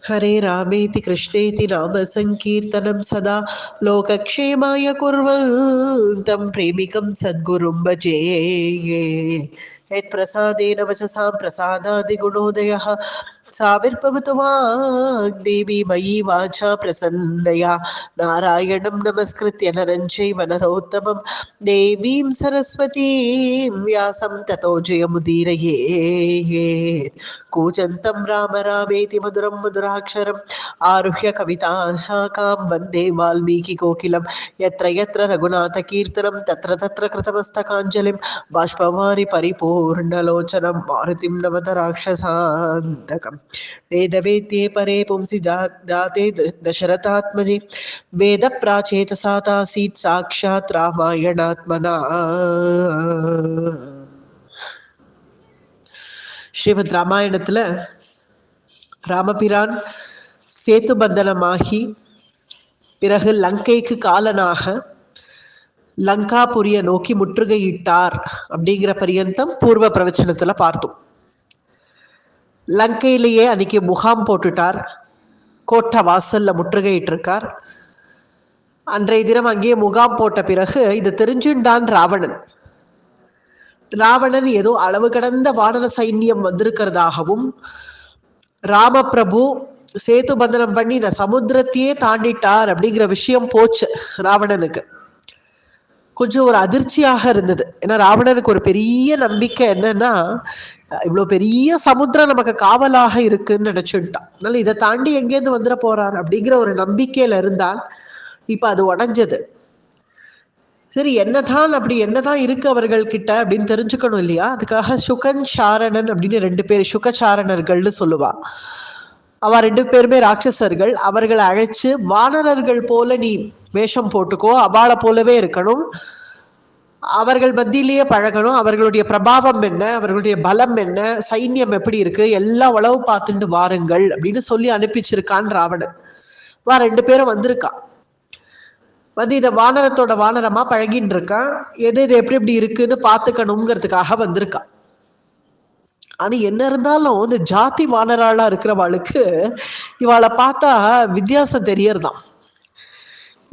हरे रामेति कृष्णेति नाम संकीर्तनं सदा लोकक्षेमाय कुर्वन्तं प्रेमिकं सद्गुरुं भजे। यत्प्रसादेन वचसां प्रसादादिगुणोदयः साविर्भवतु वाग्देवी मयि वाचा प्रसन्नया नारायणं नमस्कृत्य नरं चैव नरोत्तमं देवीं सरस्वतीं व्यासं ततो जयमुदीरये। कूजन्तं राम रामेति मधुरं मधुराक्षरम् आरुह्य कविताशाखां वन्दे वाल्मीकिकोकिलं यत्र यत्र रघुनाथकीर्तनं तत्र तत्र कृतमस्तकाञ्जलिं बाष्पवारि परिपूर्णलोचनं मारुतिं नमत राक्षसान्तकम् वेदवेद्ये परे पुंसि दाते दशरथात्मजे वेदप्राचेतसा तासीत् साक्षात् रामायणात्मना। ஸ்ரீமத் ராமாயணத்துல ராமபிரான் சேத்து பந்தனமாகி பிறகு லங்கைக்கு காலனாக லங்காபுரிய நோக்கி முற்றுகையிட்டார் அப்படிங்கிற பரியந்தம் பூர்வ பிரவச்சனத்துல பார்த்தோம். லங்கையிலேயே அன்னைக்கு முகாம் போட்டுட்டார், கோட்டை வாசல்ல முற்றுகையிட்டு இருக்கார். அன்றைய தினம் அங்கேயே முகாம் போட்ட பிறகு இது தெரிஞ்சுண்டான் ராவணன். ராவணன் ஏதோ அளவு கடந்த வானர சைன்யம் வந்திருக்கிறதாகவும் ராமபிரபு சேது பந்தனம் பண்ணி இந்த சமுத்திரத்தையே தாண்டிட்டார் அப்படிங்கிற விஷயம் போச்சு ராவணனுக்கு. கொஞ்சம் ஒரு அதிர்ச்சியாக இருந்தது. ஏன்னா ராவணனுக்கு ஒரு பெரிய நம்பிக்கை என்னன்னா, இவ்வளவு பெரிய சமுத்திரம் நமக்கு காவலாக இருக்குன்னு நினைச்சுட்டான். அதனால இதை தாண்டி எங்கேருந்து வந்துட போறார் அப்படிங்கிற ஒரு நம்பிக்கையில இருந்தான். இப்ப அது உடைஞ்சது. சரி, என்னதான் இருக்கு அவர்கள் கிட்ட அப்படின்னு தெரிஞ்சுக்கணும் இல்லையா? அதுக்காக சுகன் சாரணன் அப்படின்னு 2 பேர் சுகசாரணர்கள்னு சொல்லுவா. அவ 2 பேருமே ராட்சசர்கள். அவர்களை அழைச்சு வானரர்கள் போல நீ வேஷம் போட்டுக்கோ, அவளை போலவே இருக்கணும், அவர்கள் மத்தியிலேயே பழகணும், அவர்களுடைய பிரபாவம் என்ன, அவர்களுடைய பலம் என்ன, சைன்யம் எப்படி இருக்கு எல்லாம் உளவு பார்த்துட்டு வாருங்கள் அப்படின்னு சொல்லி அனுப்பிச்சிருக்கான் ராவணன். 2 பேரும் வந்திருக்கா. வந்து இதை வானரத்தோட வானரமா பழகின்னு இருக்கான். எது எப்படி இருக்குன்னு பாத்துக்கணுங்கிறதுக்காக வந்திருக்கா. ஆனா என்ன இருந்தாலும் இந்த ஜாதி வானராளா இருக்கிறவாளுக்கு இவாளை பார்த்தா வித்தியாசம் தெரியறதாம்.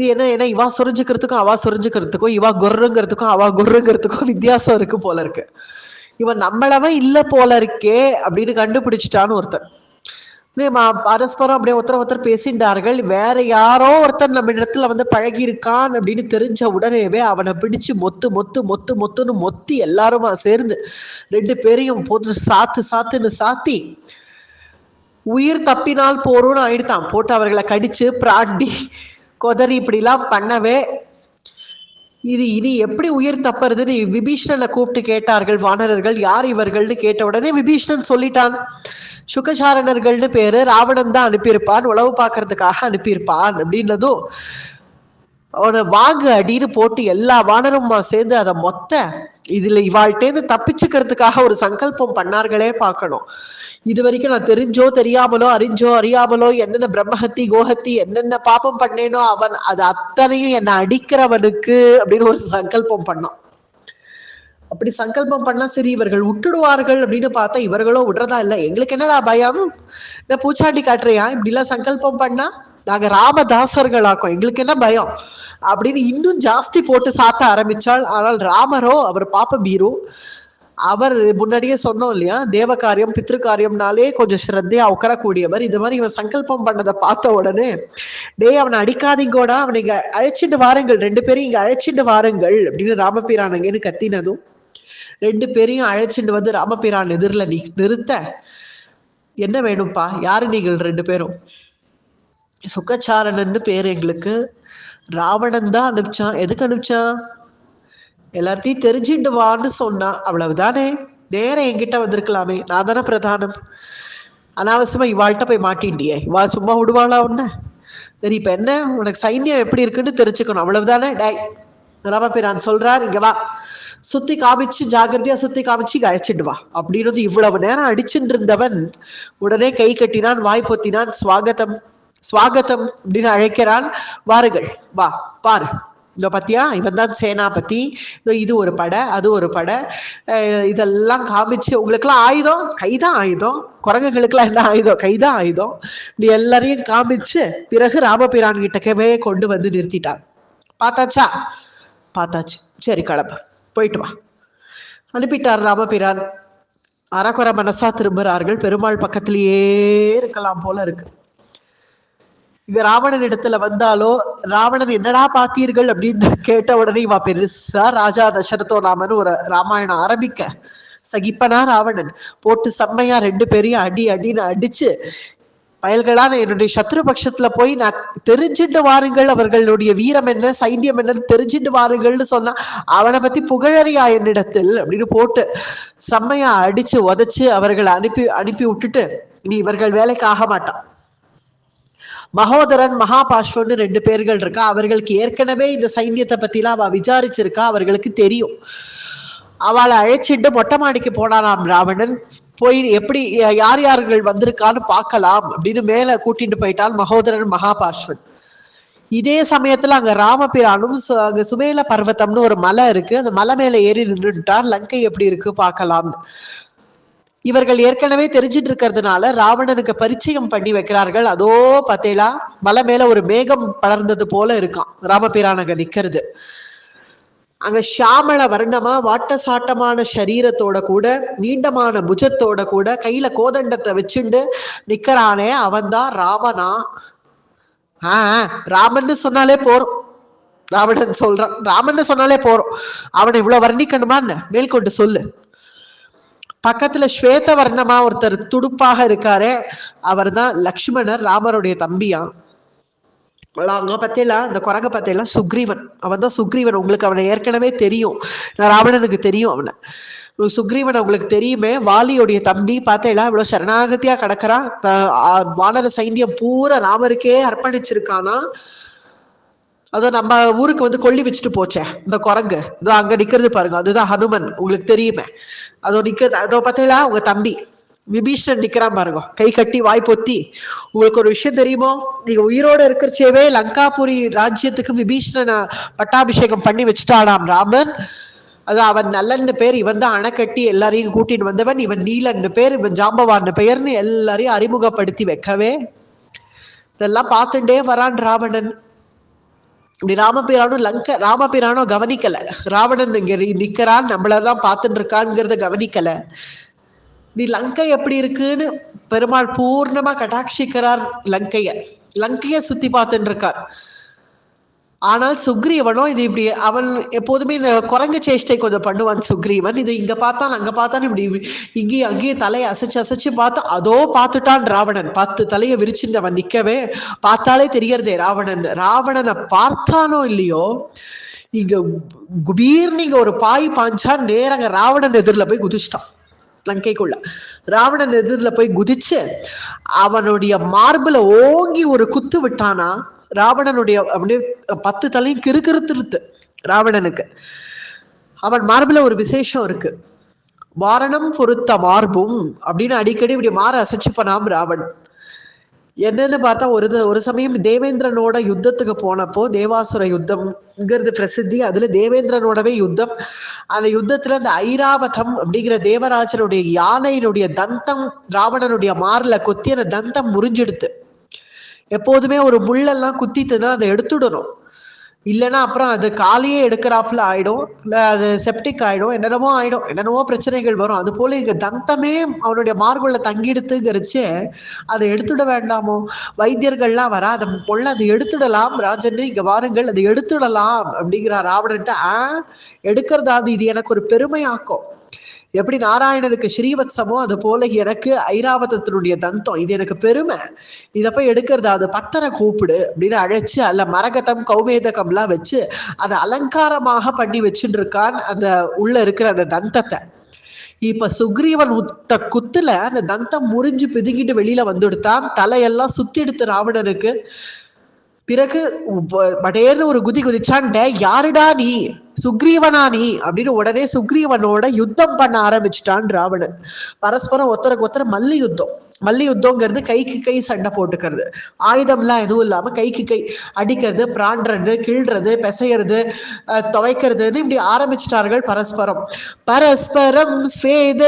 ஏன்னா இவா சொரிஞ்சுக்கிறதுக்கும் அவா சொரிஞ்சுக்கிறதுக்கும், இவா கொர்ருங்கிறதுக்கும் அவா கொர்ருங்கிறதுக்கும் வித்தியாசம் இருக்கு போல இருக்கு. இவன் நம்மளவன் இல்ல போல இருக்கே அப்படின்னு கண்டுபிடிச்சிட்டான்னு ஒருத்தன். பரஸ்பரம் அப்படியே ஒருத்தர் பேசிட்டார்கள். வேற யாரோ ஒருத்தர் நம்ம இடத்துல வந்து பழகி இருக்கான் அப்படின்னு தெரிஞ்ச உடனேவே அவனை பிடிச்சு மொத்துன்னு மொத்தி எல்லாருமா சேர்ந்து 2 பேரையும் போட்டு சாத்துன்னு சாத்தி உயிர் தப்பினால் போறோம்னு ஆயிடுத்தான். போட்டு அவர்களை கடிச்சு பிராண்டி கொதறி இப்படிலாம் பண்ணவே இது இனி எப்படி உயிர் தப்புறதுன்னு விபீஷணனை கூப்பிட்டு கேட்டார்கள் வானரர்கள். யார் இவர்கள்னு கேட்ட உடனே விபீஷணன் சொல்லிட்டான், சுகசாரணர்கள்னு பேரு, ராவணன் தான் அனுப்பியிருப்பான், உளவு பார்க்கறதுக்காக அனுப்பியிருப்பான் அப்படின்னதும் அவனை வாங்கு அடின்னு போட்டு எல்லா வானருமா சேர்ந்து அதை இதுல இவாழ்கிட்டேருந்து தப்பிச்சுக்கிறதுக்காக ஒரு சங்கல்பம் பண்ணார்களே பார்க்கணும். இது வரைக்கும் நான் தெரிஞ்சோ தெரியாமலோ அறிஞ்சோ அறியாமலோ என்னென்ன பிரம்மஹத்தி கோஹத்தி என்னென்ன பாப்பம் பண்ணேனோ அவன் அது அத்தனையும் என்னை அடிக்கிறவனுக்கு அப்படின்னு ஒரு சங்கல்பம் பண்ணான். அப்படி சங்கல்பம் பண்ணா சரி இவர்கள் விட்டுடுவார்கள் அப்படின்னு பார்த்தா இவர்களோ விடுறதா இல்லை. எங்களுக்கு என்னடா பயம், இந்த பூச்சாண்டி காட்டுறியா, இப்படி எல்லாம் சங்கல்பம் பண்ணா நாங்க ராமதாசர்களாக்கும், எங்களுக்கு என்ன பயம் அப்படின்னு இன்னும் ஜாஸ்தி போட்டு சாத்த ஆரம்பிச்சாள். ஆனால் ராமரோ அவர் பாப்ப பீரு. அவர் முன்னாடியே சொன்னோம் இல்லையா, தேவ காரியம் பித்ரு காரியம்னாலே கொஞ்சம் ஸ்ரத்தையா உட்கரக்கூடியவர். இது மாதிரி இவன் சங்கல்பம் பண்ணதை பார்த்த உடனே, அவனை அடிக்காதீங்கோடா, அவனை இங்க அழைச்சிட்டு வாருங்கள், 2 பேரையும் இங்க அழைச்சிட்டு வாருங்கள் அப்படின்னு ராமபிரானங்கன்னு கத்தினதும் 2 பேரையும் அழைச்சிட்டு வந்து ராமபிரான் எதிரில் நிறுத்த, என்ன வேணும்ப்பா, யாரு நீங்கள் 2 பேரும்? சுகச்சாரணன்னு பேர் எங்களுக்கு, ராவணன் தான் அனுப்பிச்சான். எதுக்கு அனுப்பிச்சான்? எல்லாத்தையும் தெரிஞ்சுட்டு வான்னு சொன்னான், அவ்வளவுதானே. நேரம் என்கிட்ட வந்திருக்கலாமே, நான் தானே பிரதானம். அனாவசியமா இவாள்கிட்ட போய் மாட்டின்டியே, இவா சும்மா விடுவாளா ஒண்ணு? சரி இப்ப என்ன, உனக்கு சைன்யம் எப்படி இருக்குன்னு தெரிஞ்சுக்கணும், அவ்வளவுதானே. ராமபிரான் சொல்றார், இங்க வா, சுத்தி காமிச்சு ஜாகிரதையா சுத்தி காமிச்சு அழைச்சிட்டு வா அப்படின்னு இவ்வளவு நேரம் அடிச்சுட்டு இருந்தவன் உடனே கை கட்டினான், வாய் பொத்தினான், ஸ்வாகத்தம் ஸ்வாகத்தம் அப்படின்னு அழைக்கிறான். வாருங்கள், வா பாரு இந்த பத்தியா இவன் தான் சேனாபதி, இது ஒரு படை அது ஒரு படை, இதெல்லாம் காமிச்சு உங்களுக்கெல்லாம் ஆயுதம் கைதான் ஆயுதம், குரங்குகளுக்கெல்லாம் என்ன ஆயுதம் கைதான் ஆயுதம், இப்படி எல்லாரையும் காமிச்சு பிறகு ராமபிரான் கிட்டக்கவே கொண்டு வந்து நிறுத்திட்டான். பார்த்தாச்சா? பார்த்தாச்சு, சரி கிளம்பு, போயிட்டு வா. அனுப்பிட்டார் ராமபிரான். அறக்குறை மனசா திரும்புகிறார்கள். பெருமாள் பக்கத்திலேயே இருக்கலாம் போல இருக்கு. இங்க ராவணன் இடத்துல வந்தாலோ, ராவணன் என்னடா பார்த்தீர்கள் அப்படின்னு கேட்ட உடனே இவா பெருசா ராஜா தசரதோ ராமன் ஒரு ராமாயணம் ஆரம்பிக்க, சகிப்பனா ராவணன் போட்டு செம்மையா 2 பேரையும் அடின்னு அடிச்சு, பயல்களான என்னுடைய சத்ரு பட்சத்துல போய் நான் தெரிஞ்சுட்டு வாருங்கள், அவர்களுடைய வீரம் என்ன சைன்யம் என்னன்னு தெரிஞ்சுட்டு வாருங்கள்னு சொன்னா அவனை பத்தி புகழறியா என்னிடத்தில் அப்படின்னு போட்டு செம்மையா அடிச்சு உதைச்சு அவர்களை அனுப்பி விட்டுட்டு, இனி இவர்கள் வேலைக்கு ஆக மாட்டான். மகோதரன் மகாபாஷ்வன்னு 2 பேர்கள் இருக்கா. அவர்களுக்கு ஏற்கனவே இந்த சைன்யத்தை பத்திலாம் அவ விசாரிச்சிருக்கா, அவர்களுக்கு தெரியும். அவளை அழைச்சிட்டு மொட்டை மாடிக்கு போனாராம் ராவணன். போய் எப்படி யார்கள் வந்திருக்கான்னு பார்க்கலாம் அப்படின்னு மேல கூட்டிட்டு போயிட்டால் மகோதரன் மகாபாஷ்வன். இதே சமயத்துல அங்க ராமபிரானும் அங்க சுமேல பர்வதம்னு ஒரு மலை இருக்கு, அந்த மலை மேல ஏறி நின்றுட்டார். லங்கை எப்படி இருக்கு பார்க்கலாம்னு. இவர்கள் ஏற்கனவே தெரிஞ்சிட்டு இருக்கிறதுனால ராவணனுக்கு பரிச்சயம் பண்ணி வைக்கிறார்கள். அதோ பார்த்தேலா மலை மேல ஒரு மேகம் படர்ந்தது போல இருக்கான் ராமபிரான் அங்க நிக்கிறது. அங்க ஷியாமள வர்ணமா வாட்ட சாட்டமான சரீரத்தோட கூட நீண்டமான புஜத்தோட கூட கையில கோதண்டத்தை வச்சுண்டு நிக்கிறானே அவன்தான் ராமனா. ராமன்னு சொன்னாலே போறோம், ராவணன் சொல்றான் ராமன்னு சொன்னாலே போறோம், அவனை இவ்வளவு வர்ணிக்கணுமா என்ன, மேற்கொண்டு சொல்லு. பக்கத்துல ஸ்வேத வர்ணமா ஒருத்தர் துடுப்பாக இருக்காரு, அவர் தான் லக்ஷ்மணர், ராமருடைய தம்பியா. அங்க பத்தியெல்லாம் இந்த குரங்க பத்தியெல்லாம் சுக்ரீவன், அவன் தான் சுக்ரீவன். உங்களுக்கு அவனை ஏற்கனவே தெரியும், ராவணனுக்கு தெரியும் அவனை. சுக்ரீவன் உங்களுக்கு தெரியுமே, வாலியுடைய தம்பி. பார்த்தேலாம் இவ்வளவு சரணாகதியா கிடக்குறான், வானர சைன்யம் பூரா ராமருக்கே அர்ப்பணிச்சிருக்கானா. அதோ நம்ம ஊருக்கு வந்து கொல்லி வச்சுட்டு போச்சே இந்த குரங்கு, இதோ அங்க நிக்கிறது பாருங்க, அதுதான் ஹனுமன், உங்களுக்கு தெரியுமே. அதோ நிக்கிறது, அதோ பார்த்தீங்களா உங்க தம்பி விபீஷணன் நிக்கிறான் பாருங்க, கை கட்டி வாய் பொத்தி. உங்களுக்கு ஒரு விஷயம் தெரியுமோ, நீங்க உயிரோட இருக்கிறச்சேவே லங்காபுரி ராஜ்யத்துக்கு விபீஷணனை பட்டாபிஷேகம் பண்ணி வச்சுட்டானாம் ராமன். அது அவன் நல்லன்னு பேர், இவன் தான் அணை கட்டி எல்லாரையும் கூட்டின்னு வந்தவன், இவன் நீலன்னு பேர், இவன் ஜாம்பவான்னு பெயர்னு எல்லாரையும் அறிமுகப்படுத்தி வைக்கவே இதெல்லாம் பார்த்துட்டே வரான் ராவணன். இப்படி ராமபிரானும் ராமபிரானும் கவனிக்கல, ராவணன் இங்க நிக்கிறான் நம்மளதான் பார்த்துட்டு இருக்கான்ங்கிறத கவனிக்கல. நீ லங்கை எப்படி இருக்குன்னு பெருமாள் பூர்ணமா கட்டாட்சிக்கிறார். லங்கைய சுத்தி பார்த்துட்டு இருக்கார். ஆனால் சுக்ரீவனோ இது இப்படி, அவன் எப்போதுமே இந்த குரங்கு சேஷ்டை கொஞ்சம் பண்ணுவான் சுக்ரீவன். இது இங்க பார்த்தான் அங்க பார்த்தான், இப்படி இங்கேயும் அங்கேயும் தலையை அசைச்சு பார்த்து அதோ பார்த்துட்டான் ராவணன். 10 தலையை விரிச்சுட்டு அவன் நிக்கவே பார்த்தாலே தெரியறதே ராவணனை பார்த்தானோ இல்லையோ, இங்க குபீர் நீங்க ஒரு பாய் பாஞ்சா நேரங்க ராவணன் எதிரில போய் குதிச்சிட்டான். லங்கைக்குள்ள ராவணன் எதிரில போய் குதிச்சு அவனுடைய மார்புல ஓங்கி ஒரு குத்து விட்டானா. ராவணனுடைய அப்படியே 10 தலையும் கிறுக்கிறுத்து ராவணனுக்கு. அவன் மார்புல ஒரு விசேஷம் இருக்கு, வாரணம் பொருத்த மார்பும் அப்படின்னு அடிக்கடி இப்படி மாற அசைச்சுப்பனாம் ராவணன். என்னன்னு பார்த்தா ஒரு சமயம் தேவேந்திரனோட யுத்தத்துக்கு போனப்போ, தேவாசுர யுத்தம்ங்கிறது பிரசித்தி, அதுல தேவேந்திரனோடவே யுத்தம். அந்த யுத்தத்துல அந்த ஐராவதம் அப்படிங்கிற தேவராஜனுடைய யானையினுடைய தந்தம் ராவணனுடைய மார்ல கொத்தி அந்த தந்தம் முறிஞ்செடுத்து. எப்போதுமே ஒரு முள்ளெல்லாம் குத்திட்டுன்னா அதை எடுத்துடணும், இல்லைன்னா அப்புறம் அது காலையே எடுக்கிறாப்புல ஆயிடும், இல்லை அது செப்டிக் ஆயிடும், என்னென்னமோ பிரச்சனைகள் வரும். அது போல இங்க தந்தமே அவனுடைய மார்புல தங்கிடுத்துங்கிறச்சு அதை எடுத்துட வேண்டாமோ, வைத்தியர்கள்லாம் வர அதை அதை எடுத்துடலாம் ராஜன், இங்க வாருங்கள் அதை எடுத்துடலாம் அப்படிங்கிறார் ராவணன்ட்ட. எடுக்கிறதாவது இது எனக்கு ஒரு பெருமையாக்கும், எப்படி நாராயணனுக்கு ஸ்ரீவத்சமோ அது போல எனக்கு ஐராவதத்தினுடைய தந்தம் இது எனக்கு பெருமை, இதை போய் எடுக்கிறது அது பத்தரை கூப்பிடு அப்படின்னு அழைச்சு அல்ல மரகதம் கௌமேதகம்லாம் வச்சு அதை அலங்காரமாக பண்ணி வச்சுட்டு இருக்கான் அந்த உள்ள இருக்கிற அந்த தந்தத்தை. இப்ப சுக்ரீவன் குத்துல அந்த தந்தம் முறிஞ்சு பிதுங்கிட்டு வெளியில வந்துடுத்தான், தலையெல்லாம் சுத்தி எடுத்து ராவணனுக்கு. பிறகு படேர்னு ஒரு குதிச்சான், யாருடா நீ, சுக்ரீவனா நீ அப்படின்னு உடனே சுக்ரீவனோட யுத்தம் பண்ண ஆரம்பிச்சுட்டான் ராவணன். பரஸ்பரம் ஒருத்தருக்கு ஒருத்தர் மல்லி யுத்தம். மல்லி யுத்தங்கிறது கைக்கு கை சண்டை போட்டுக்கிறது, ஆயுதம்லாம் எதுவும் இல்லாம கைக்கு கை அடிக்கிறது, பிராண்டுறது, கிள்றது, பிசைறது, துவைக்கிறதுன்னு இப்படி ஆரம்பிச்சிட்டார்கள் பரஸ்பரம். பரஸ்பரம் ஸ்வேத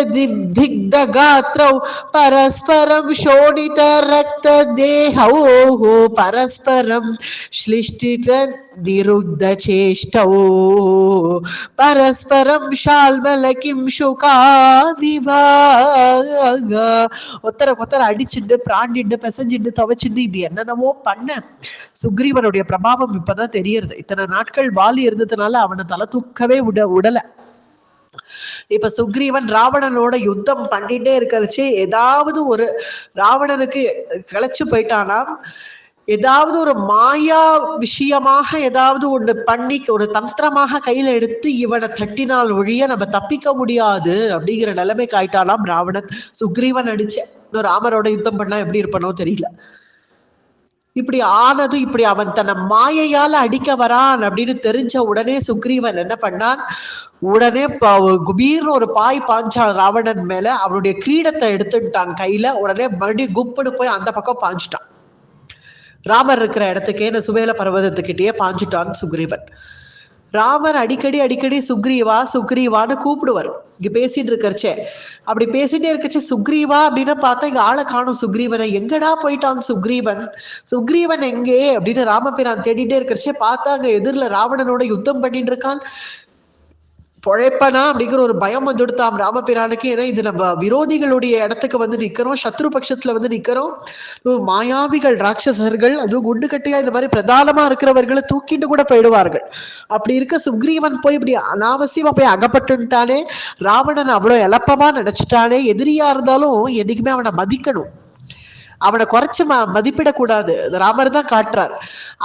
திக்த காத்ரௌ பரஸ்பரம் சோணித ரக்த தேஹௌ பரஸ்பரம் ஸ்லிஷ்டித நிருத்த சேஷ்டௌ பரஸ்பரம் ஷால்மல கிம் சுகா விவாகா. ஒத்தர அடிச்சுட்டு பிராண்டிட்டு பிசைஞ்சிட்டு துவைச்சிட்டு இப்படி என்னென்னமோ பண்ண சுக்ரீவனுடைய பிரபாவம் இப்பதான் தெரியறது. இத்தனை நாட்கள் வாலி இருந்ததுனால அவனை தலை தூக்கவே உடல. இப்ப சுக்ரீவன் ராவணனோட யுத்தம் பண்ணிட்டே இருக்கிறச்சு ஏதாவது ஒரு ராவணனுக்கு கிளச்சு போயிட்டானா ஏதாவது ஒரு மாயா விஷயமாக ஏதாவது ஒண்ணு பண்ணி ஒரு தந்திரமாக கையில எடுத்து இவனை தட்டினால் ஒழிய நம்ம தப்பிக்க முடியாது அப்படிங்கிற நிலைமைக்கு ஆயிட்டாலாம் ராவணன். சுக்ரீவன் அடிச்ச இன்னும் ராமரோட யுத்தம் பண்ணா எப்படி இருப்பனோ தெரியல. இப்படி ஆனது இப்படி அவன் தன்னை மாயையால அடிக்க வரான் அப்படின்னு தெரிஞ்ச உடனே சுக்ரீவன் என்ன பண்ணான், உடனே குபீர்னு ஒரு பாய் பாஞ்சான் ராவணன் மேல. அவனுடைய கிரீடத்தை எடுத்துட்டான் கையில. உடனே மறுபடியும் குப்புன்னு போய் அந்த பக்கம் பாஞ்சிட்டான். ராமர் இருக்கிற இடத்துக்கே இந்த சுவேல பர்வதத்துக்கிட்டே பாஞ்சிட்டான் சுக்ரீவன். ராமர் அடிக்கடி சுக்ரீவா சுக்ரீவான்னு கூப்பிடுவார். இங்க பேசிட்டு இருக்கச்சே அப்படி பேசிட்டே இருக்கச்சே சுக்ரீவா அப்படின்னு பார்த்தா இங்க ஆளை காணும் சுக்ரீவனை. எங்கடா போயிட்டான் சுக்ரீவன் எங்கே அப்படின்னு ராமபிரான் தேடிட்டே இருக்கச்சே பார்த்தா அங்க எதிரில ராவணனோட யுத்தம் பண்ணிட்டு இருக்கான். பொழைப்பனா அப்படிங்கிற ஒரு பயம் வந்துடுத்தாம் ராமபிரானுக்கு. ஏன்னா இது நம்ம விரோதிகளுடைய இடத்துக்கு வந்து நிக்கிறோம், சத்ரு பட்சத்துல வந்து நிக்கிறோம். மாயாவிகள் ராட்சசர்கள் அதுவும் குண்டு கட்டியா இந்த மாதிரி பிரதானமா இருக்கிறவர்களை தூக்கிட்டு கூட போயிடுவார்கள். அப்படி இருக்க சுக்ரீவன் போய் இப்படி அனாவசியமா போய் அகப்பட்டுட்டானே. ராவணன் அவ்வளவு எளப்பமா நினைச்சிட்டானே. எதிரியா இருந்தாலும் என்னைக்குமே அவனை மதிக்கணும், அவனை குறைச்சு மதிப்பிடக்கூடாது. ராமர் தான் காட்டுறார்.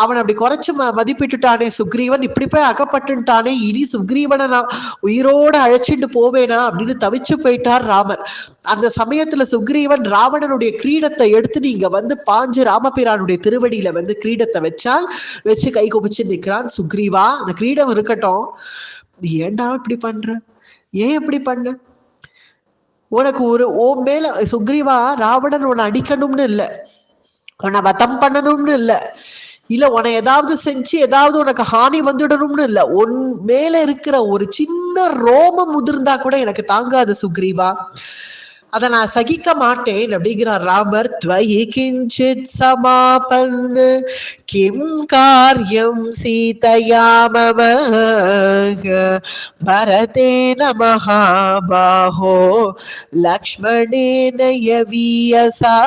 அவன் அப்படி குறைச்சு மதிப்பிட்டுட்டானே சுக்ரீவன். இப்படி போய் அகப்பட்டுட்டானே, இனி சுக்ரீவனை நான் உயிரோட அழைச்சிட்டு போவேனா அப்படின்னு தவிச்சு போயிட்டார் ராமர். அந்த சமயத்துல சுக்ரீவன் ராவணனுடைய கிரீடத்தை எடுத்து நீங்க வந்து பாஞ்சு ராமபிரானுடைய திருவடியில வந்து கிரீடத்தை வச்சு கை குபிச்சு நிற்கிறான். சுக்ரீவா, அந்த கிரீடம் இருக்கட்டும், நீ ஏன்டா இப்படி பண்ற, ஏன் இப்படி பண்ண? உனக்கு ஓம் மேல சுக்ரீவா ராவணன் உன்னை அடிக்கணும்னு இல்ல, உன்னை வதம் பண்ணணும்னு இல்ல உன்னை ஏதாவது செஞ்சு ஏதாவது உனக்கு ஹானி வந்துடணும்னு இல்ல. உன் மேல இருக்கிற ஒரு சின்ன ரோமம் முதிர்ந்தா கூட எனக்கு தாங்காது சுக்ரீவா, அதை நான் சகிக்க மாட்டேன் அப்படிங்கிறார் ராமர். த்வயி கிஞ்சித் சமாபன் கிம் காரியம் சீதையா மம பரதேன மகாபாஹோ லக்ஷ்மணேன யவீயசா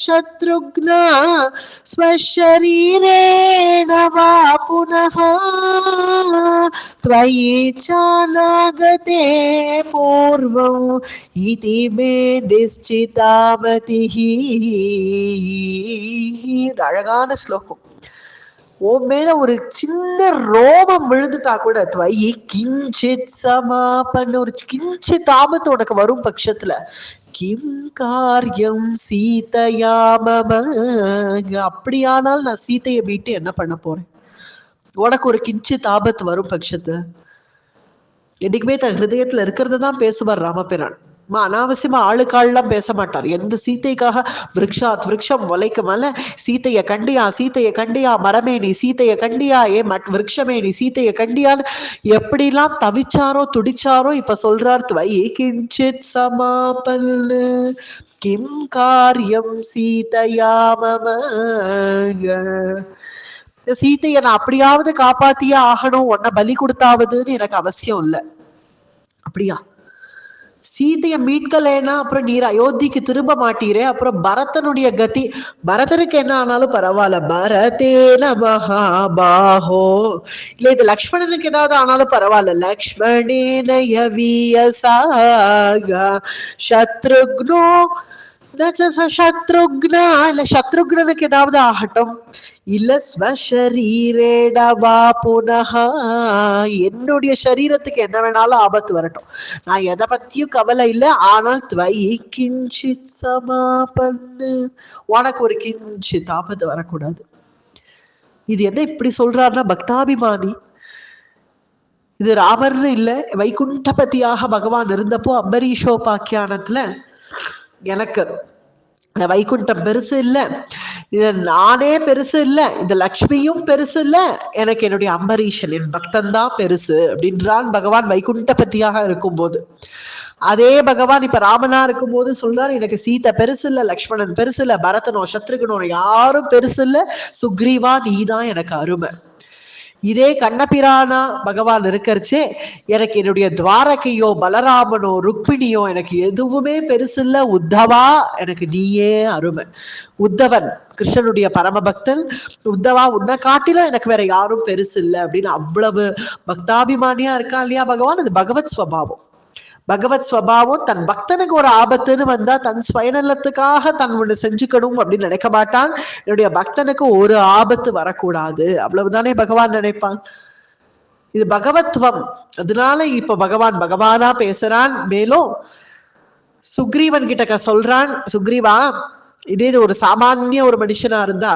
சத்ருக்னா ஸ்வஷரீரேண வா புனः த்வயி சாநாகதே பூர்வம் இதி மே நிஷ்சிதாமதிஹி. அழகான ஸ்லோகம். உன் மேல ஒரு சின்ன ரோமம் விழுந்துட்டா கூட த்வயி கிஞ்சித் சமாபன், ஒரு கிஞ்சித் ஆபத்து உனக்கு வரும் பட்சத்துல கிம் காரியம் சீதையா மம, அப்படியானால் நான் சீதையை மீட்டு என்ன பண்ண போறேன்? உனக்கு ஒரு கிஞ்சித் ஆபத்து வரும் பட்சத்துல என்னைக்குமே தன் ஹிருதயத்துல இருக்கிறது தான் பேசுவார் ராமபிரான். அனாவசியமா ஆளுக்காள்லாம் பேச மாட்டார். எந்த சீத்தைக்காக விரக்ஷாத் விரக்ஷம் வலைக்குமல்ல, சீத்தைய கண்டியா மரமே நீ சீத்தைய கண்டியா, விரக்ஷமே நீ சீத்தைய கண்டியான்னு எப்படிலாம் தவிச்சாரோ துடிச்சாரோ இப்ப சொல்றார். த்வயி கிஞ்சித் சமாபன் கிம் காரியம் சீதையா மம, சீத்தைய நான் அப்படியாவது காப்பாத்தியே ஆகணும், உன்னை பலி கொடுத்தாவதுன்னு எனக்கு அவசியம் இல்லை. அப்படியா? சீதையை மீட்கலைன்னா அப்புறம் நீர் அயோத்திக்கு திரும்ப மாட்டீரே, அப்புறம் பரதனுடைய கதி, பரதனுக்கு என்ன ஆனாலும் பரவாயில்ல, பரதேன மகாபாஹோ, இல்ல இது லக்ஷ்மணனுக்கு ஏதாவது ஆனாலும் பரவாயில்ல, லக்ஷ்மணேன யவீயசா சத்ருக்னோ சத்ருக்னா, இல்ல சத்ருக்னனுக்கு ஏதாவது ஆகட்டும், இல்ல ஸ்வஷரீரேட வா புனः, என்னுடைய சரீரத்துக்கு என்ன வேணாலும் ஆபத்து வரட்டும், நான் எதை பத்தியும் கவலை இல்லை. ஆனால் த்வயி கிஞ்சித் சமாபன்னு, உனக்கு ஒரு கிஞ்சித் ஆபத்து வரக்கூடாது. இது என்ன இப்படி சொல்றாருன்னா பக்தாபிமானி. இது ராமர்னு இல்ல, வைகுண்டபதியாக பகவான் இருந்தப்போ அம்பரீஷோபாக்கியானத்துல எனக்கு இந்த வைகுண்டம் பெருசு இல்ல, இது நானே பெருசு இல்ல, இந்த லக்ஷ்மியும் பெருசு இல்ல, எனக்கு என்னுடைய அம்பரீஷன் என் பக்தன் தான் பெருசு அப்படின்றான் பகவான் வைகுண்டபதியாக இருக்கும்போது. அதே பகவான் இப்ப ராமனா இருக்கும் போது சொல்றாரு, எனக்கு சீதை பெருசு இல்ல, லக்ஷ்மணன் பெருசு இல்ல, பரதனோ சத்ருகனோ யாரும் பெருசு இல்ல, சுக்ரீவா நீதான் எனக்கு அருமை. இதே கண்ணபிரானா பகவான் இருக்கிறச்சே எனக்கு என்னுடைய துவாரகையோ பலராமனோ ருக்மிணியோ எனக்கு எதுவுமே பெருசு இல்ல, உத்தவா எனக்கு நீயே அருமை. உத்தவன் கிருஷ்ணனுடைய பரமபக்தன், உத்தவா உன்னை காட்டிலும் எனக்கு வேற யாரும் பெருசு இல்லை அப்படின்னு அவ்வளவு பக்தாபிமானியா இருக்கா இல்லையா பகவான். அது பகவத் ஸ்வபாவம். பகவத் ஸ்வபாவம் தன் பக்தனுக்கு ஒரு ஆபத்துன்னு வந்தா தன் ஸ்வயநலத்துக்காக தன் ஒண்ணு செஞ்சுக்கணும் அப்படின்னு நினைக்க மாட்டான். என்னுடைய பக்தனுக்கு ஒரு ஆபத்து வரக்கூடாது, அவ்வளவுதானே பகவான் நினைப்பான். இது பகவத்வம். அதனால இப்ப பகவான் பகவானா பேசுறான். மேலும் சுக்ரீவன் கிட்ட சொல்றான், சுக்ரீவா இதே இது ஒரு சாமானிய ஒரு மனுஷனா இருந்தா,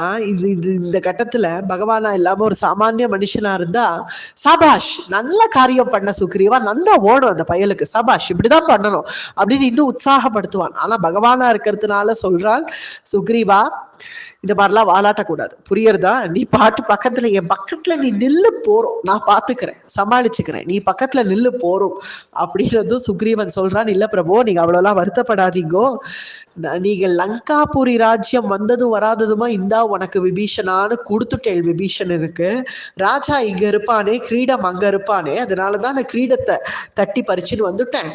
இந்த கட்டத்துல பகவானா இல்லாம ஒரு சாமானிய மனுஷனா இருந்தா, சபாஷ் நல்ல காரியம் பண்ண சுக்ரீவா, நல்லா ஓடும் அந்த பயலுக்கு, சபாஷ் இப்படிதான் பண்ணணும் அப்படின்னு இன்னும் உற்சாகப்படுத்துவான். ஆனா பகவானா இருக்கிறதுனால சொல்றான், சுக்ரீவா இந்த மாதிரிலாம் வாலாட்டக்கூடாது, புரியுறதா? நீ பாட்டு பக்கத்துல என் பக்கத்துல நீ நில்லு போறோம், நான் பாத்துக்கிறேன், சமாளிச்சுக்கிறேன், நீ பக்கத்துல நில்லு போறோம் அப்படின்றதும் சுக்ரீவன் சொல்றான். இல்ல பிரபு, நீங்க அவ்வளவுலாம் வருத்தப்படாதீங்கோ, நீங்க லங்காபுரி ராஜ்யம் வந்ததும் வராததுமா இந்தா உனக்கு விபீஷனான்னு கொடுத்துட்டேன். விபீஷணனுக்கு ராஜா இங்க இருப்பானே, கிரீடம் அங்க இருப்பானே, அதனாலதான் நான் கிரீடத்தை தட்டி பறிச்சுன்னு வந்துட்டேன்.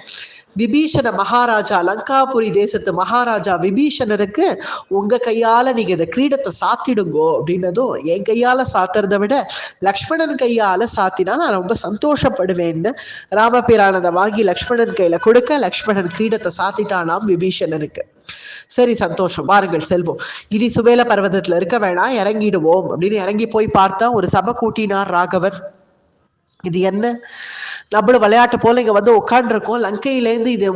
விபீஷண மகாராஜா, லங்காபுரி தேசத்து மகாராஜா விபீஷணருக்கு உங்க கையால நீங்க இந்த கிரீடத்தை சாத்திடுங்கோ அப்படின்னதும், என் கையால சாத்துறதை விட லக்ஷ்மணன் கையால சாத்தினா நான் ரொம்ப சந்தோஷப்படுவேன்னு ராமபிரானதை வாங்கி லக்ஷ்மணன் கையில கொடுக்க, லக்ஷ்மணன் கிரீடத்தை சாத்திட்டானாம் விபீஷணனுக்கு. சரி சந்தோஷம், பாருங்கள் செல்வோம், இனி சுவேல பர்வதத்துல இருக்க வேணாம், இறங்கிடுவோம் அப்படின்னு இறங்கி போய் பார்த்தா ஒரு சபை கூட்டினார் ராகவன். இது என்ன, நம்மளும் விளையாட்டு போல இங்க வந்து உட்காந்துருக்கோம், லங்கையிலேருந்து இது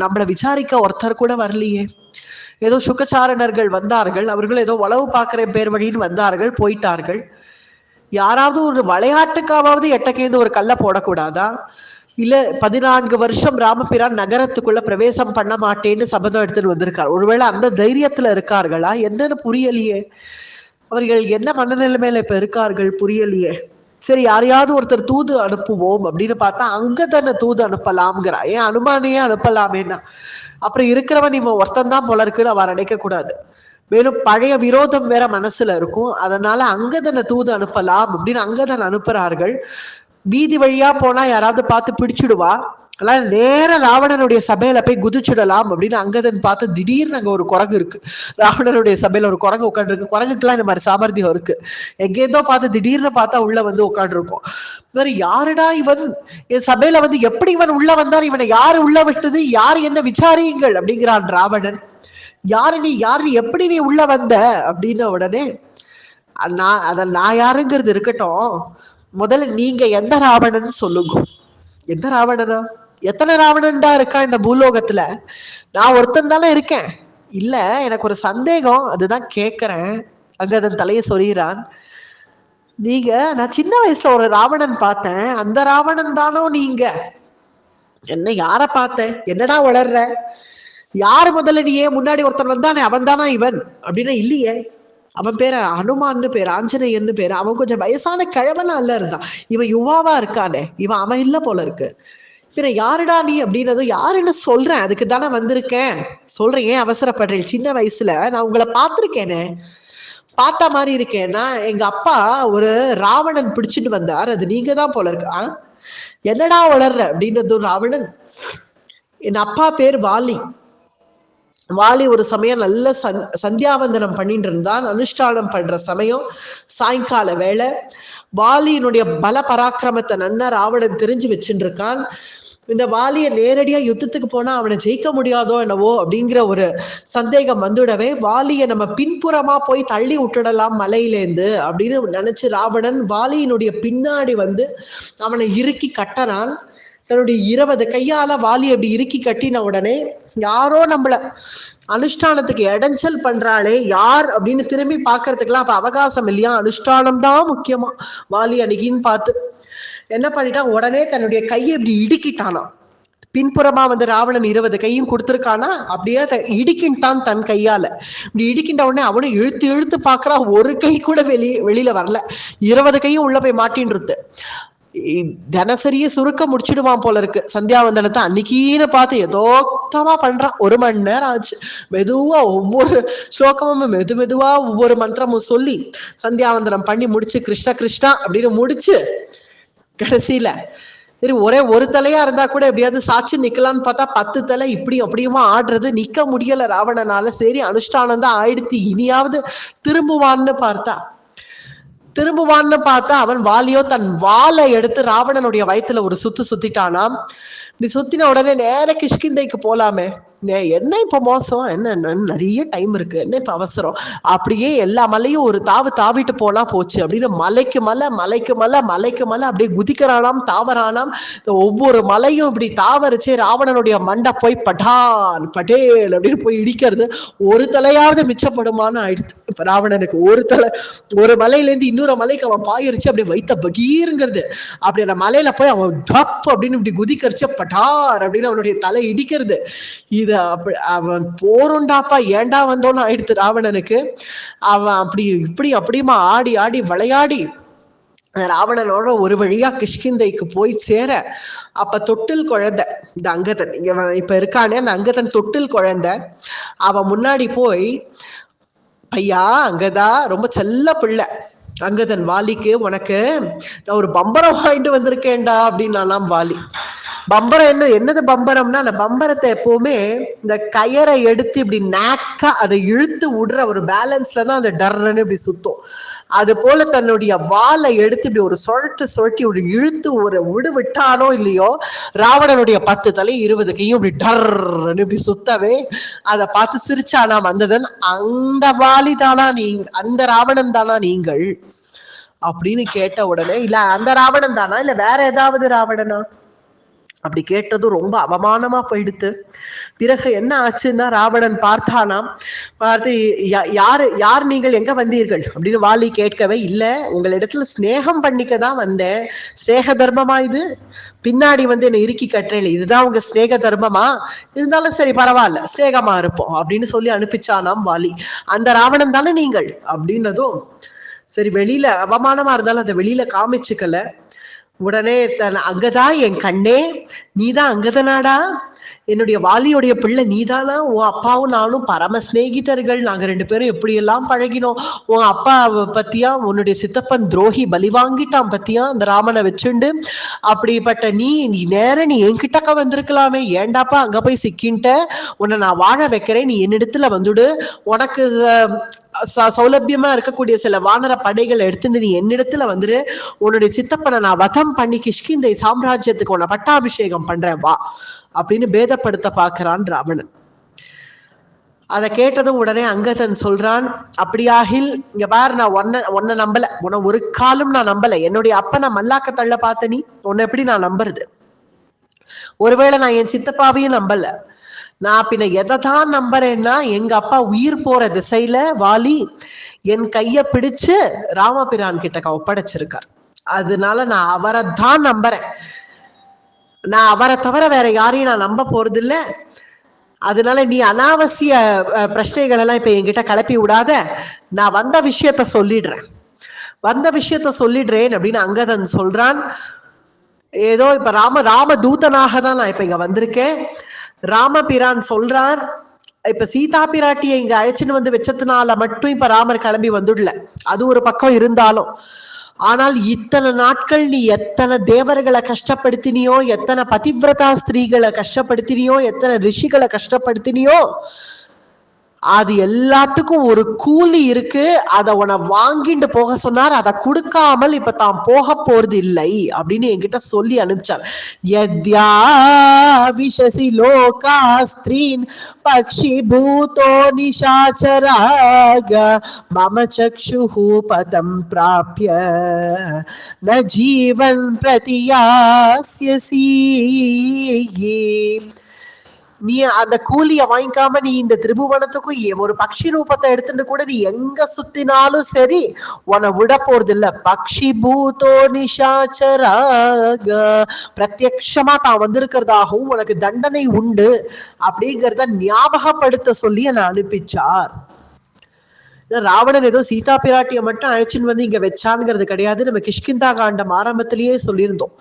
நம்மளை விசாரிக்க ஒருத்தர் கூட வரலையே. ஏதோ சுகச்சாரணர்கள் வந்தார்கள், அவர்கள் ஏதோ உளவு பார்க்கிற பேர் வழின்னு வந்தார்கள், போயிட்டார்கள். யாராவது ஒரு விளையாட்டுக்காவது எட்டக்கேந்து ஒரு கல்லை போடக்கூடாதா? இல்ல 14 வருஷம் ராமபிரான் நகரத்துக்குள்ள பிரவேசம் பண்ண மாட்டேன்னு சபதம் எடுத்துட்டு வந்திருக்கார். ஒருவேளை அந்த தைரியத்துல இருக்கார்களா என்னன்னு புரியலையே. அவர்கள் என்ன மனநிலைமையில இப்ப இருக்கார்கள் புரியலையே. சரி, யாரையாவது ஒருத்தர் தூது அனுப்புவோம் அப்படின்னு பார்த்தா அங்க தானே தூது அனுப்பலாம்ங்கிறா. ஏன் அனுமானையே அனுப்பலாமேன்னா, அப்புறம் இருக்கிறவன் இவன் ஒருத்தன் தான் போல இருக்குன்னு அவன் நினைக்க கூடாது. மேலும் பழைய விரோதம் வேற மனசுல இருக்கும், அதனால அங்கதனை தூது அனுப்பலாம் அப்படின்னு அங்கதன் அனுப்புறார்கள். வீதி வழியா போனா யாராவது பார்த்து பிடிச்சிடுவா, அதனால நேர ராவணனுடைய சபையில போய் குதிச்சுடலாம் அப்படின்னு அங்கதன் பார்த்து திடீர்னு அங்க ஒரு குரங்கு இருக்கு. ராவணனுடைய சபையில ஒரு குரங்கு உட்காந்து இருக்கு. குரங்குக்கெல்லாம் இந்த மாதிரி சாமர்த்தியம் இருக்கு. எங்கேருந்தோ பார்த்து திடீர்னு பார்த்தா உள்ள வந்து உட்காந்து இருக்கும். வேற யாருடா இவன், என் சபையில வந்து எப்படி இவன் உள்ள வந்தார், இவனை யாரு உள்ள விட்டது, யாரு என்ன விசாரியுங்கள் அப்படிங்கிறான் ராவணன். யாரு நீ, யாரு நீ, எப்படி நீ உள்ள வந்த அப்படின்னு உடனே, நான் யாருங்கிறது இருக்கட்டும், முதல்ல நீங்க எந்த ராவணன் சொல்லுங்க. எந்த ராவணனா? எத்தனை ராவணன்டா இருக்கா இந்த பூலோகத்துல? நான் ஒருத்தன் தானே இருக்கேன். இல்ல, எனக்கு ஒரு சந்தேகம், அதுதான் கேக்குறேன். அங்க அதன் தலையை சொறிகிறான். நீங்க, நான் சின்ன வயசுல ஒரு ராவணன் பார்த்தேன், அந்த ராவணன் தானோ நீங்க? என்ன, யார பார்த்தேன், என்னடா வளர்ற? யாரு முதல்ல, நீ ஏன் முன்னாடி ஒருத்தன் வந்தானே அவன் தானா இவன் அப்படின்னா? இல்லையே, அவன் பேரு ஹனுமான்னு பேரு, ஆஞ்சநேயன்னு பேரு. அவன் கொஞ்சம் வயசான கிழவனா இல்ல இருந்தான், இவன் யுவாவா இருக்கானே, இவன் அவன் இல்ல போல இருக்கு. பின்ன யாருடா நீ அப்படின்னதும், யாருன்னு சொல்றேன், அதுக்கு தானே வந்திருக்கேன், சொல்றேன், ஏன் அவசரப்படுறேன்? சின்ன வயசுல நான் உங்களை பார்த்திருக்கேனே, பார்த்த மாதிரி இருக்கேன்னா, எங்க அப்பா ஒரு ராவணன் பிடிச்சிட்டு வந்தார், அது நீங்க தான் போல இருக்கு. என்னடா வளர்ற அப்படின்னதும் ராவணன், என் அப்பா பேர் வாலி. வாலி ஒரு சமயம் நல்ல சந்தியாவந்தனம் பண்ணிட்டு இருந்தான், அனுஷ்டானம் பண்ற சமயம் சாயங்கால வேலை. வாலியினுடைய பல பராக்கிரமத்தை நன்னா ராவணன் தெரிஞ்சு வச்சுட்டு இருக்கான். இந்த வாலியை நேரடியா யுத்தத்துக்கு போனா அவனை ஜெயிக்க முடியாதோ என்னவோ அப்படிங்கிற ஒரு சந்தேகம் வந்துடவே, வாலியை நம்ம பின்புறமா போய் தள்ளி விட்டுடலாம் மலையிலேருந்து அப்படின்னு நினைச்சு ராவணன் வாலியினுடைய பின்னாடி வந்து அவனை இறுக்கி கட்டறான். தன்னுடைய 20 கையால வாலி அப்படி இறுக்கி கட்டின உடனே, யாரோ நம்மள அனுஷ்டானத்துக்கு இடைஞ்சல் பண்றாளே யார் அப்படின்னு திரும்பி பாக்குறதுக்கெல்லாம் அப்ப அவகாசம் இல்லையா, அனுஷ்டானம் தான் முக்கியமா வாலி அன்னைக்குன்னு பார்த்து என்ன பண்ணிட்டான், உடனே தன்னுடைய கையை இப்படி இடுக்கிட்டானா. பின்புறமா வந்து ராவணன் 20 கையும் கொடுத்திருக்கானா, அப்படியே இடிக்கின்றான் தன் கையால. இப்படி இடிக்கின்ற உடனே அவனும் இழுத்து இழுத்து பாக்குறான், ஒரு கை கூட வெளியில வரல, 20 கையும் உள்ள போய் மாட்டின்றது. தினசரியே சுருக்க முடிச்சிடுவான் போல இருக்கு சந்தியாவந்தனத்தை. அன்னைக்குன்னு பார்த்து ஏதோத்தமா பண்றான். 1 மணி நேரம் ஆச்சு. மெதுவா ஒவ்வொரு ஸ்லோகமும் மெதுவா ஒவ்வொரு மந்திரமும் சொல்லி சந்தியாவந்தனம் பண்ணி முடிச்சு கிருஷ்ண கிருஷ்ணா அப்படின்னு முடிச்சு கடைசியில சரி ஒரே ஒரு தலையா இருந்தா கூட எப்படியாவது சாட்சி நிக்கலாம்னு பார்த்தா 10 தலை இப்படி அப்படியுமா ஆடுறது, நிக்க முடியல ராவணனால. சரி அனுஷ்டானம் தான் ஆயிடுத்து, இனியாவது திரும்புவான்னு பார்த்தா அவன் வாலியோ தன் வாளை எடுத்து ராவணனுடைய வயிற்றுல ஒரு சுத்திட்டானாம். இப்படி சுத்தின உடனே நேர கிஷ்கிந்தைக்கு போலாமே, என்ன இப்ப மோசம், என்ன நிறைய டைம் இருக்கு, என்ன இப்ப அவசரம், அப்படியே எல்லா மலையும் ஒரு தாவிட்டு போனா போச்சு அப்படின்னு மலைக்கு மலை அப்படியே குதிக்கிறானாம், தாவரானாம். ஒவ்வொரு மலையும் இப்படி தாவரிச்சு ராவணனுடைய மண்டை போய் படான் படேல் அப்படின்னு போய் இடிக்கிறது. ஒரு தலையாவது மிச்சப்படுமான்னு ஆயிடுச்சு இப்ப ராவணனுக்கு. ஒரு மலையில இருந்து இன்னொரு மலைக்கு அவன் பாயிருச்சு, அப்படியே வைத்த பகீருங்கிறது. அப்படி அந்த மலையில போய் அவன் தப் அப்படின்னு இப்படி குதிக்கரிச்சு படார் அப்படின்னு அவனுடைய தலை இடிக்கிறது. இத அவன் போருண்டாப்பா ஏண்டா வந்தோன்னு ஆயிடுத்து ராவணனுக்கு. அவன் அப்படி இப்படி அப்படியுமா ஆடி விளையாடி ராவணனோட ஒரு வழியா கிஷ்கிந்தைக்கு போய் சேர, அப்ப தொட்டில் குழந்தை இந்த அங்கதன் இப்ப இருக்கானே அந்த அங்கதன் தொட்டில் குழந்தை. அவன் முன்னாடி போய், ஐயா அங்கதா, ரொம்ப செல்ல பிள்ளை அங்கதன் வாலிக்கு, உனக்கு நான் ஒரு பம்பரம் வாங்கிட்டு வந்திருக்கேன்டா அப்படின்னாலாம் வாலி. பம்பரம் என்னது பம்பரம்னா, அந்த பம்பரத்தை எப்பவுமே இந்த கயரை எடுத்து இப்படி நாக்கா அதை இழுத்து விடுற ஒரு பேலன்ஸ்ல தான் அந்த டர்ன்னு இப்படி சுத்தும். அது போல தன்னுடைய வாளை எடுத்து இப்படி ஒரு சுழட்டி ஒரு இழுத்து ஒரு விட்டானோ இல்லையோ, ராவணனுடைய 10 தலை 20 கையும் இப்படி டர்ன்னு இப்படி சுத்தவே அதை பார்த்து சிரிச்சானாம் அந்ததன். அந்த வாலி தானா அந்த ராவணன் தானா நீங்கள் அப்படின்னு கேட்ட உடனே, இல்ல அந்த ராவணன் தானா இல்ல வேற ஏதாவது ராவணனா அப்படி கேட்டதும் ரொம்ப அவமானமா போயிடுத்து. பிறகு என்ன ஆச்சுன்னா, ராவணன் பார்த்தானாம். பார்த்து, யார் நீங்கள், எங்க வந்தீர்கள் அப்படின்னு வாலி கேட்கவே, இல்ல உங்களிடத்துல ஸ்நேகம் பண்ணிக்கதான் வந்தேன். ஸ்நேக தர்மமா இது? பின்னாடி வந்து என்னை இறுக்கி கட்டுறேன், இதுதான் உங்க ஸ்நேக தர்மமா? இருந்தாலும் சரி பரவாயில்ல, ஸ்நேகமா இருப்போம் அப்படின்னு சொல்லி அனுப்பிச்சானாம் வாலி. அந்த ராவணன் தானே நீங்கள் அப்படின்னதும், சரி வெளியில அவமானமா இருந்தாலும் அதை வெளியில காமிச்சுக்கல. உடனே அங்கதா என் கண்ணே, நீதான் அங்கதனாடா, என்னுடைய வாலியுடைய பிள்ளை நீதானா? உன் அப்பாவும் நானும் பரம சிநேகிதர்கள், நாங்க 2 பேரும் எப்படி எல்லாம் பழகினோம். உன் அப்பா பத்தியா, உன்னுடைய சித்தப்பன் துரோகி பலி வாங்கிட்டான் பத்தியா அந்த ராமனை வச்சுண்டு. அப்படிப்பட்ட நீ என்கிட்டக்க வந்திருக்கலாமே, ஏண்டாப்பா அங்க போய் சிக்கின்ட்ட? உன்னை நான் வாழ வைக்கிறேன், நீ என்னிடத்துல வந்துடு. உனக்கு சௌலபியமா இருக்கக்கூடிய சில வானர படைகளை எடுத்துட்டு நீ என்னிடத்துல வந்துரு. உன்னுடைய சித்தப்பனை நான் வதம் பண்ணி கிஷ்கிந்தை சாம்ராஜ்யத்துக்கு உன்னை பட்டாபிஷேகம் பண்றேன் வா அப்படின்னு பேதப்படுத்த பாக்குறான் ராவணன். அதை கேட்டதும் உடனே அங்கதன் சொல்றான், அப்படியாகில் இங்க பாரு, நான் உன்னை நம்பல, உன்னை ஒரு காலம் நான் நம்பல. என்னுடைய அப்பனை மல்லாக்க தள்ள பார்த்த நீ, உன்னை எப்படி நான் நம்புறது? ஒருவேளை நான் என் சித்தப்பாவையும் நம்பல, நான் பின்ன எதைதான் நம்புறேன்னா, எங்க அப்பா உயிர் போற திசையில வாலி என் கைய பிடிச்சு ராமபிரான் கிட்ட ஒப்படைச்சிருக்கார். அதனால நான் அவரை தான் நம்புறேன். நான் அவரை தவிர வேற யாரையும் நான் நம்ப போறது இல்ல. அதனால நீ அனாவசிய பிரச்சனைகள் எல்லாம் இப்ப என்கிட்ட கிளப்பி விடாத. நான் வந்த விஷயத்த சொல்லிடுறேன் அப்படின்னு அங்கதன் சொல்றான். ஏதோ இப்ப ராம தூதனாக தான் நான் இப்ப இங்க வந்திருக்கேன். ராமபிரான் சொல்றார், இப்ப சீதா பிராட்டியை இங்க அழைச்சின்னு வந்து வச்சதுனால மட்டும் இப்ப ராமர் கிளம்பி வந்துடல, அது ஒரு பக்கம் இருந்தாலும். ஆனால் இத்தனை நாட்கள் நீ எத்தனை தேவர்களை கஷ்டப்படுத்தினியோ, எத்தனை பதிவிரதா ஸ்திரீகளை கஷ்டப்படுத்தினியோ, எத்தனை ரிஷிகளை கஷ்டப்படுத்தினியோ, அது எல்லாத்துக்கும் ஒரு கூலி இருக்கு. அதை உன வாங்கிட்டு போக சொன்னார். அதை கொடுக்காமல் இப்ப தான் போக போறது இல்லை அப்படின்னு என்கிட்ட சொல்லி அனுப்பிச்சார். யத்யா விஷசி லோகாஸ்திரீன் பக்ஷி பூதோ நிஷாச்சராக மம சக்ஷுஹு பதம் பிராப்ய ந ஜீவன் பிரதியாஸ்யசி. நீ அந்த கூலிய வாங்கிக்காம நீ இந்த திரிபுவனத்துக்கும் ஒரு பக்ஷி ரூபத்தை எடுத்துட்டு கூட நீ எங்க சுத்தினாலும் சரி உன்னை விட போறது இல்ல. பக்ஷி பூதோ நிஷாச்சராக, பிரத்யக்ஷமா தான் வந்திருக்கிறதாகவும் உனக்கு தண்டனை உண்டு அப்படிங்கிறத ஞாபகப்படுத்த சொல்லி என்னை அனுப்பிச்சார். ராவணன் ஏதோ சீதா பிராட்டிய மட்டும் அழைச்சின்னு வந்து இங்க வச்சான்ங்கிறது கிடையாது. நம்ம கிஷ்கிந்தா காண்டம் ஆரம்பத்திலேயே சொல்லியிருந்தோம்.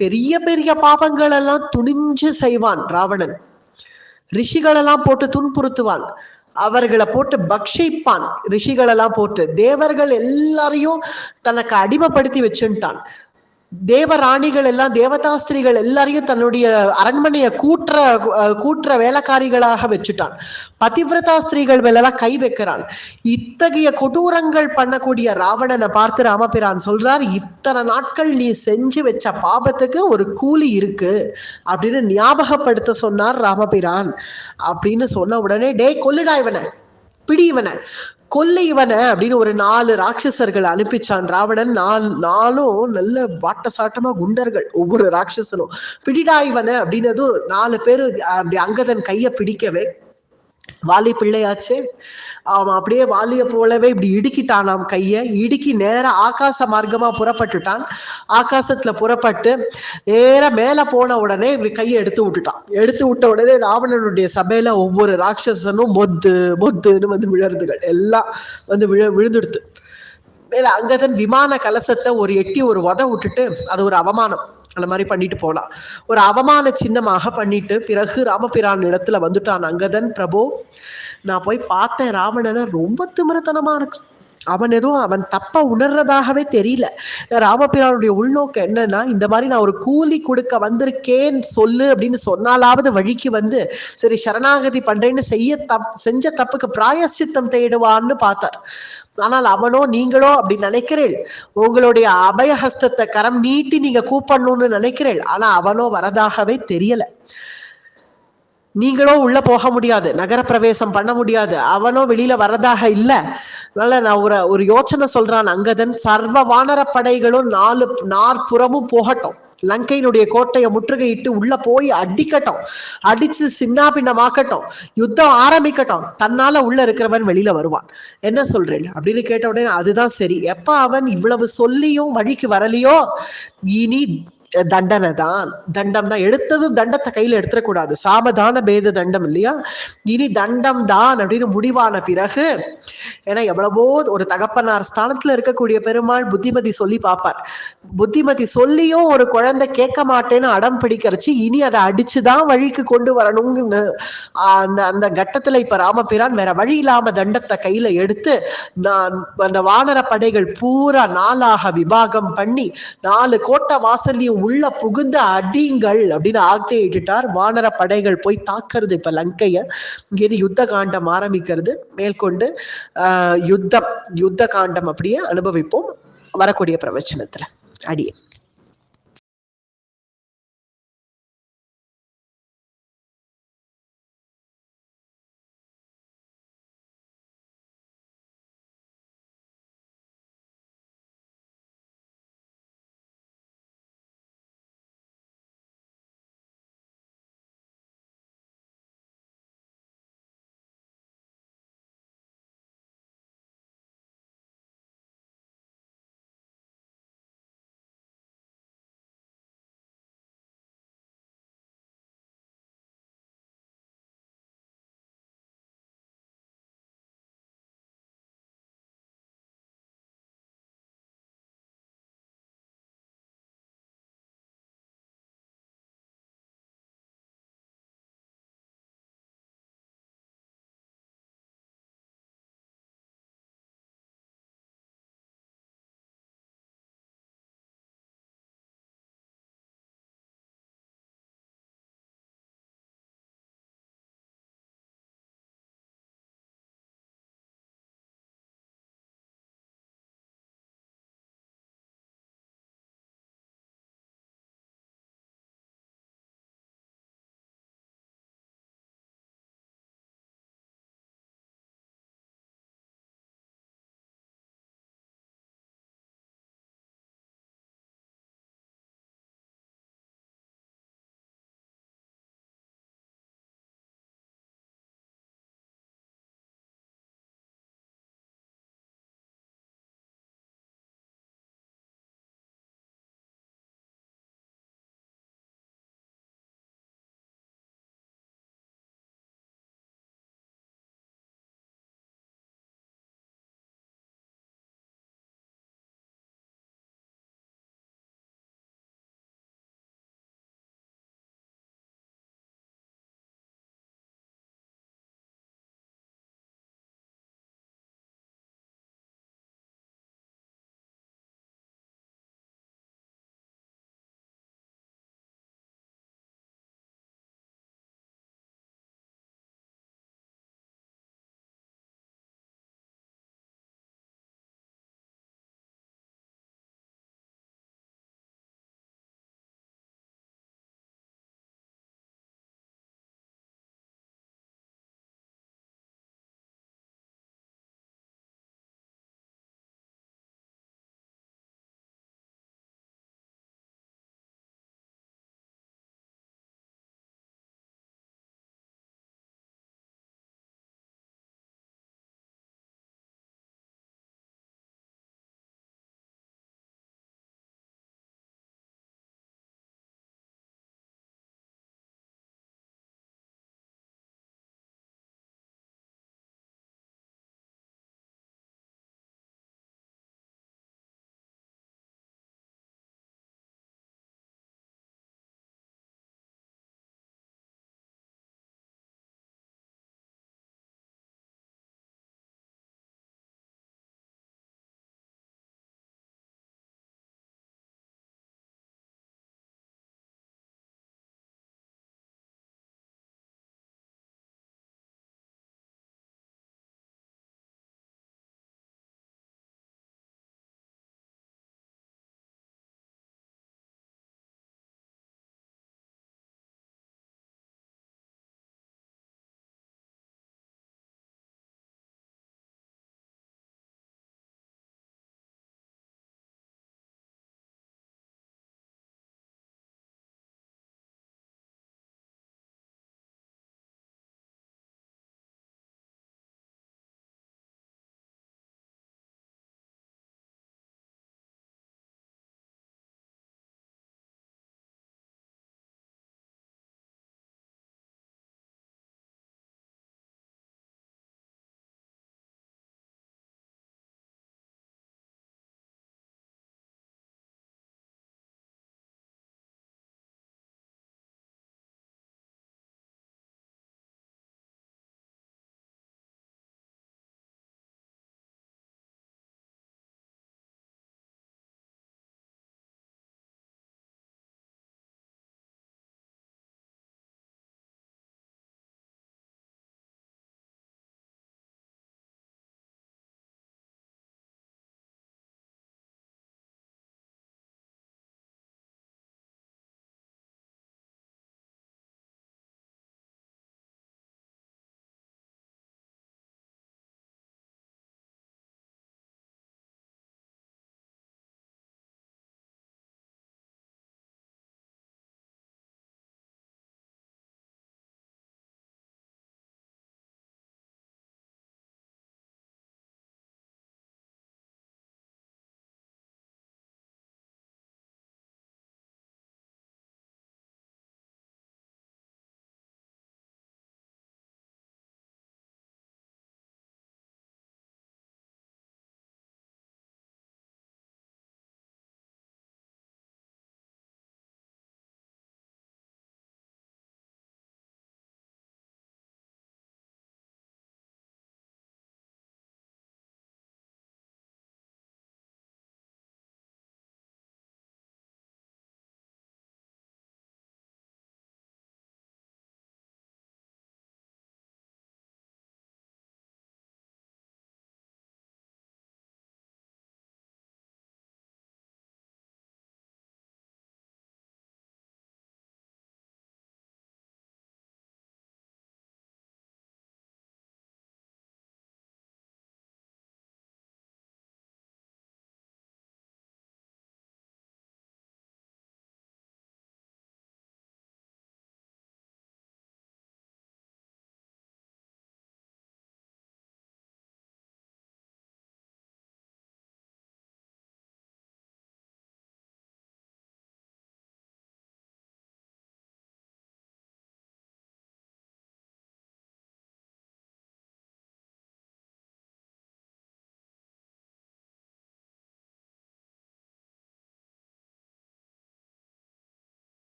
பெரிய பெரிய பாபங்கள் எல்லாம் துணிஞ்சு செய்வான் ராவணன். ரிஷிகளெல்லாம் போட்டு துன்புறுத்துவான், அவர்களை போட்டு பக்ஷிப்பான், ரிஷிகளெல்லாம் போட்டு தேவர்கள் எல்லாரையும் தனக்கு அடிமைப்படுத்தி வச்சுட்டான். தேவராணிகள் எல்லாம், தேவதாஸ்திரிகள் எல்லாரையும் தன்னுடைய அரண்மனைய கூட்டுற வேலைக்காரிகளாக வச்சுட்டான். பதிவிரதா ஸ்திரீகள் மேலெல்லாம் கை வைக்கிறான். இத்தகைய கொடூரங்கள் பண்ணக்கூடிய ராவணனை பார்த்து ராமபிரான் சொல்றார், இத்தனை நாட்கள் நீ செஞ்சு வச்ச பாபத்துக்கு ஒரு கூலி இருக்கு அப்படின்னு ஞாபகப்படுத்த சொன்னார் ராமபிரான். அப்படின்னு சொன்ன உடனே, டே கொல்லுடா இவனை, பிடி இவனை, கொல்ல இவனை அப்படின்னு ஒரு 4 ராட்சசர்கள் அனுப்பிச்சான் ராவணன். நாலும் நல்ல வாட்ட சாட்டமா குண்டர்கள் ஒவ்வொரு ராட்சசனும். பிடிடா இவனை அப்படின்னது 4 பேரு அப்படி அங்கதன் கைய பிடிக்கவே, வாலி பிள்ளையாச்சு அவன் அப்படியே வாலிய போலவே இப்படி இடுக்கிட்டானாம் கைய. இடுக்கி நேர ஆகாச மார்க்கமா புறப்பட்டுட்டான். ஆகாசத்துல புறப்பட்டு நேர மேல போன உடனே இப்படி கையை எடுத்து விட்டுட்டான். எடுத்து விட்ட உடனே ராவணனுடைய சபையில ஒவ்வொரு ராட்சசனும் மொத்துன்னு வந்து விழறதுகள் எல்லாம் வந்து விழுந்துடுத்து. மேல அங்கதன் விமான கலசத்தை ஒரு எட்டி ஒரு உத விட்டுட்டு, அது ஒரு அவமானம், அந்த மாதிரி பண்ணிட்டு போலாம். ஒரு அவமான சின்னமாக பண்ணிட்டு பிறகு ராமபிரான் இடத்துல வந்துட்டான் அங்கதன். பிரபு, நான் போய் பார்த்தேன் ராவணனை, ரொம்ப திமிரத்தனமா இருக்கு. அவன் தப்ப உணர்றதாகவே தெரியல. ராமபிரானுடைய உள்நோக்கம் என்னன்னா, இந்த மாதிரி நான் ஒரு கூலி கொடுக்க வந்திருக்கேன் சொல்லு அப்படின்னு சொன்னாலாவது வழிக்கு வந்து சரி சரணாகதி பண்றேன்னு செஞ்ச தப்புக்கு பிராயசித்தம் தேடுவான்னு பார்த்தார். ஆனால் அவனோ, நீங்களோ அப்படி நினைக்கிறேன், உங்களுடைய அபயஹஸ்தத்தை கரம் நீட்டி நீங்க கூப்பிடணும்னு நினைக்கிறேன். ஆனா அவனோ வரதாகவே தெரியல. நீங்களோ உள்ள போக முடியாது, நகர பிரவேசம் பண்ண முடியாது, அவனோ வெளியில வரதாக இல்ல. அதனால நான் ஒரு யோசனை சொல்றான் அங்கதன், சர்வ வானர படைகளும் 4 புறமும் போகட்டும், லங்கையினுடைய கோட்டையை முற்றுகையிட்டு உள்ள போய் அடிக்கட்டும், அடிச்சு சின்ன பின்னமாக்கட்டும், யுத்தம் ஆரம்பிக்கட்டும், தன்னால உள்ள இருக்கிறவன் வெளியில வருவான். என்ன சொல்றேன் அப்படின்னு கேட்ட உடனே, அதுதான் சரி. எப்ப அவன் இவ்வளவு சொல்லியும் வழிக்கு வரலையோ, இனி தண்டனை தான், தண்டம் தான். எடுத்ததும் தண்டத்தை கையில எடுத்துடக்கூடாது, சாமதான பேத தண்டம் இல்லையா, இனி தண்டம் தான் அப்படின்னு முடிவான பிறகு, ஏன்னா எவ்வளவோ ஒரு தகப்பனார் ஸ்தானத்துல இருக்கக்கூடிய பெருமாள் புத்திமதி சொல்லி பார்ப்பார். புத்திமதி சொல்லியும் ஒரு குழந்தை கேட்க மாட்டேன்னு அடம் பிடிக்கிறச்சு, இனி அதை அடிச்சுதான் வழிக்கு கொண்டு வரணும்னு அந்த கட்டத்துல இப்ப ராமபிரான் வேற வழி இல்லாம தண்டத்தை கையில எடுத்து, அந்த வானர படைகள் பூரா 4ஆக விபாகம் பண்ணி 4 கோட்டை வாசல்லையும் உள்ள புகுந்த அடிங்கள் அப்படின்னு ஆக்ஞையிட்டார். வானர படைகள் போய் தாக்குறது இப்ப லங்கைய. இங்கே யுத்த காண்டம் ஆரம்பிக்கிறது. மேற்கொண்டு யுத்த காண்டம் அப்படியே அனுபவிப்போம் வரக்கூடிய பிரவச்சனத்துல. அடியே.